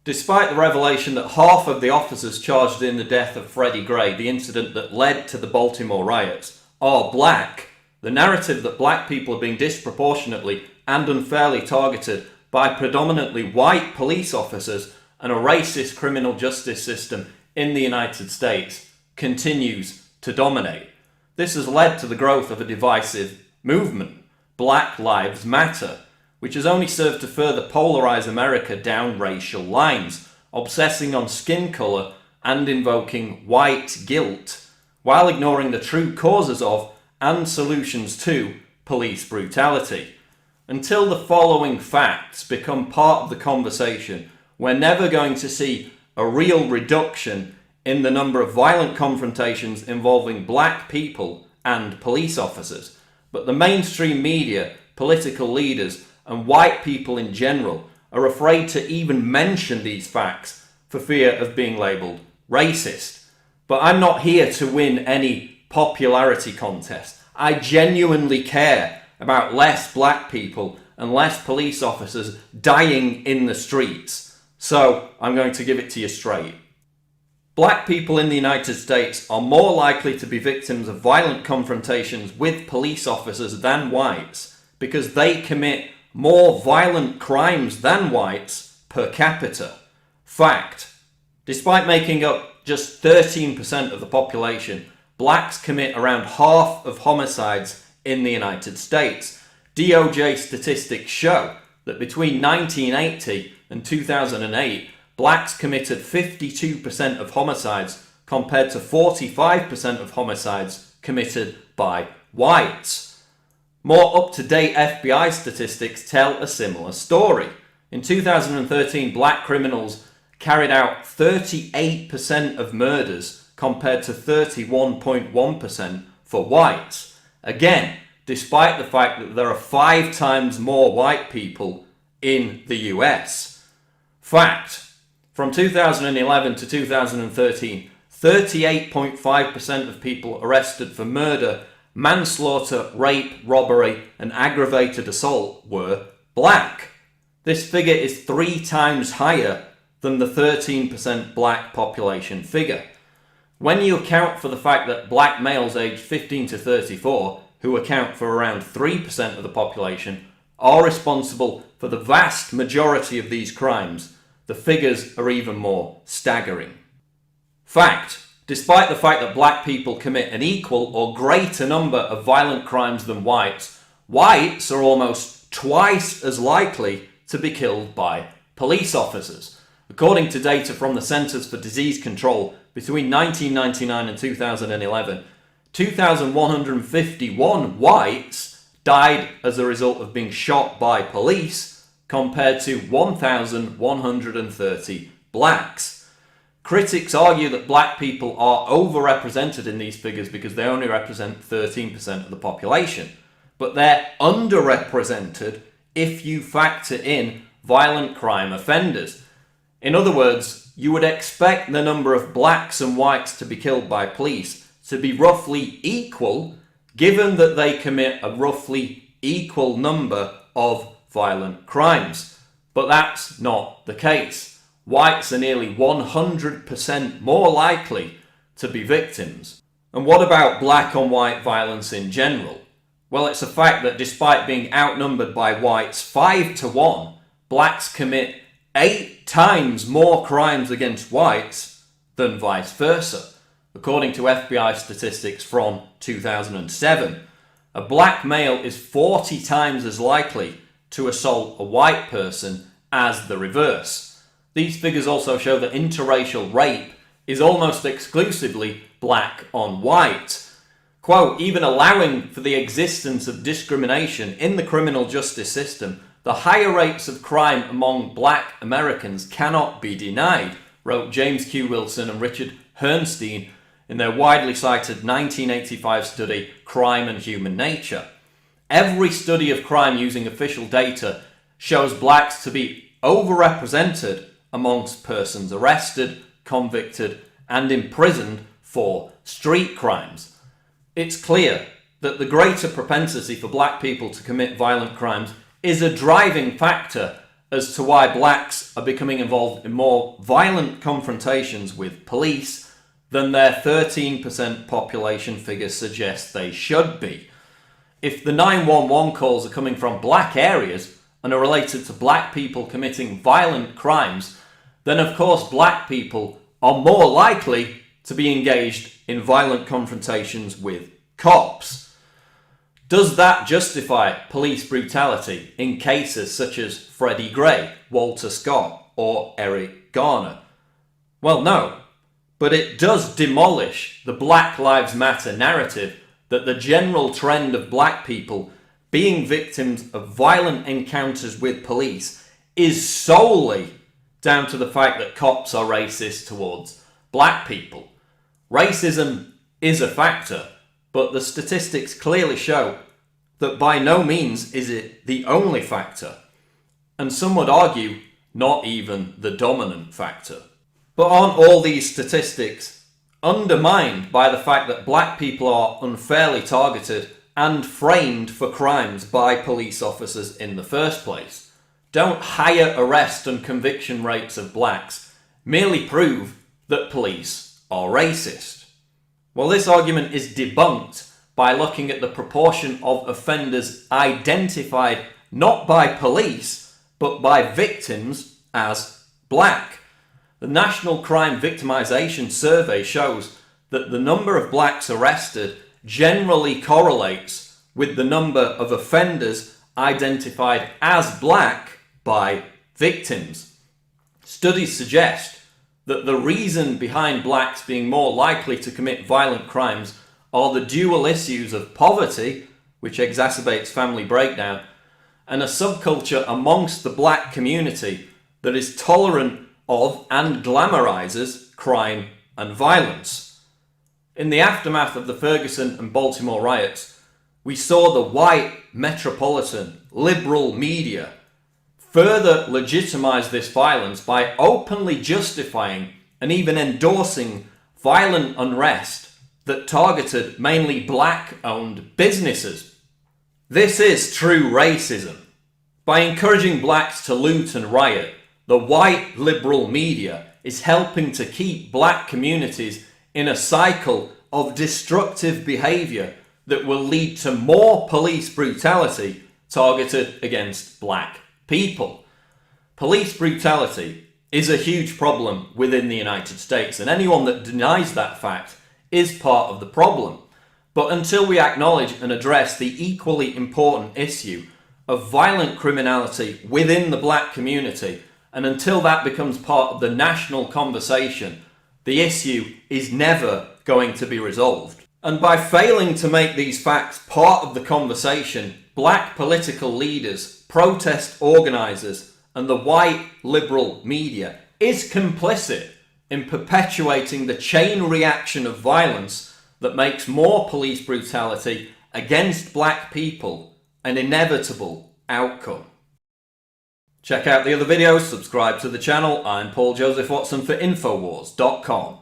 Despite the revelation that half of the officers charged in the death of Freddie Gray, the incident that led to the Baltimore riots, are black, the narrative that black people are being disproportionately and unfairly targeted by predominantly white police officers and a racist criminal justice system in the United States continues to dominate. This has led to the growth of a divisive movement, Black Lives Matter, which has only served to further polarize America down racial lines, obsessing on skin color and invoking white guilt, while ignoring the true causes of and solutions to police brutality. Until the following facts become part of the conversation, we're never going to see a real reduction in the number of violent confrontations involving black people and police officers. But the mainstream media, political leaders, and white people in general are afraid to even mention these facts for fear of being labelled racist. But I'm not here to win any popularity contest. I genuinely care about less black people and less police officers dying in the streets. So I'm going to give it to you straight. Black people in the United States are more likely to be victims of violent confrontations with police officers than whites because they commit more violent crimes than whites per capita. Fact. Despite making up just 13% of the population, blacks commit around half of homicides in the United States. DOJ statistics show that between 1980 and 2008, blacks committed 52% of homicides compared to 45% of homicides committed by whites. More up-to-date FBI statistics tell a similar story. In 2013, black criminals carried out 38% of murders compared to 31.1% for whites. Again, despite the fact that there are 5 times more white people in the US. Fact. From 2011 to 2013, 38.5% of people arrested for murder, manslaughter, rape, robbery, and aggravated assault were black. This figure is 3 times higher than the 13% black population figure. When you account for the fact that black males aged 15 to 34, who account for around 3% of the population, are responsible for the vast majority of these crimes, the figures are even more staggering. Fact. Despite the fact that black people commit an equal or greater number of violent crimes than whites, whites are almost twice as likely to be killed by police officers. According to data from the Centers for Disease Control, between 1999 and 2011, 2,151 whites died as a result of being shot by police, compared to 1,130 blacks. Critics argue that black people are overrepresented in these figures because they only represent 13% of the population. But they're underrepresented if you factor in violent crime offenders. In other words, you would expect the number of blacks and whites to be killed by police to be roughly equal, given that they commit a roughly equal number of violent crimes. But that's not the case. Whites are nearly 100% more likely to be victims. And what about black on white violence in general? Well, it's a fact that despite being outnumbered by whites 5 to 1, blacks commit 8 times more crimes against whites than vice versa. According to FBI statistics from 2007, a black male is 40 times as likely to assault a white person as the reverse. These figures also show that interracial rape is almost exclusively black on white. Quote, even allowing for the existence of discrimination in the criminal justice system, the higher rates of crime among black Americans cannot be denied, wrote James Q. Wilson and Richard Herrnstein in their widely cited 1985 study, Crime and Human Nature. Every study of crime using official data shows blacks to be overrepresented amongst persons arrested, convicted, and imprisoned for street crimes. It's clear that the greater propensity for black people to commit violent crimes is a driving factor as to why blacks are becoming involved in more violent confrontations with police than their 13% population figure suggests they should be. If the 911 calls are coming from black areas and are related to black people committing violent crimes, then of course black people are more likely to be engaged in violent confrontations with cops. Does that justify police brutality in cases such as Freddie Gray, Walter Scott, or Eric Garner? Well, no, but it does demolish the Black Lives Matter narrative that the general trend of black people being victims of violent encounters with police is solely down to the fact that cops are racist towards black people. Racism is a factor, but the statistics clearly show that by no means is it the only factor, and some would argue not even the dominant factor. But aren't all these statistics undermined by the fact that black people are unfairly targeted and framed for crimes by police officers in the first place? Don't higher arrest and conviction rates of blacks merely prove that police are racist? Well, this argument is debunked by looking at the proportion of offenders identified not by police but by victims as black. The National Crime Victimisation Survey shows that the number of blacks arrested generally correlates with the number of offenders identified as black by victims. Studies suggest that the reason behind blacks being more likely to commit violent crimes are the dual issues of poverty, which exacerbates family breakdown, and a subculture amongst the black community that is tolerant of and glamorizes crime and violence. In the aftermath of the Ferguson and Baltimore riots, we saw the white, metropolitan, liberal media further legitimize this violence by openly justifying and even endorsing violent unrest that targeted mainly black-owned businesses. This is true racism. By encouraging blacks to loot and riot, the white liberal media is helping to keep black communities in a cycle of destructive behaviour that will lead to more police brutality targeted against black people. Police brutality is a huge problem within the United States, and anyone that denies that fact is part of the problem. But until we acknowledge and address the equally important issue of violent criminality within the black community, and until that becomes part of the national conversation, the issue is never going to be resolved. And by failing to make these facts part of the conversation, black political leaders, protest organisers, and the white liberal media is complicit in perpetuating the chain reaction of violence that makes more police brutality against black people an inevitable outcome. Check out the other videos, subscribe to the channel. I'm Paul Joseph Watson for Infowars.com.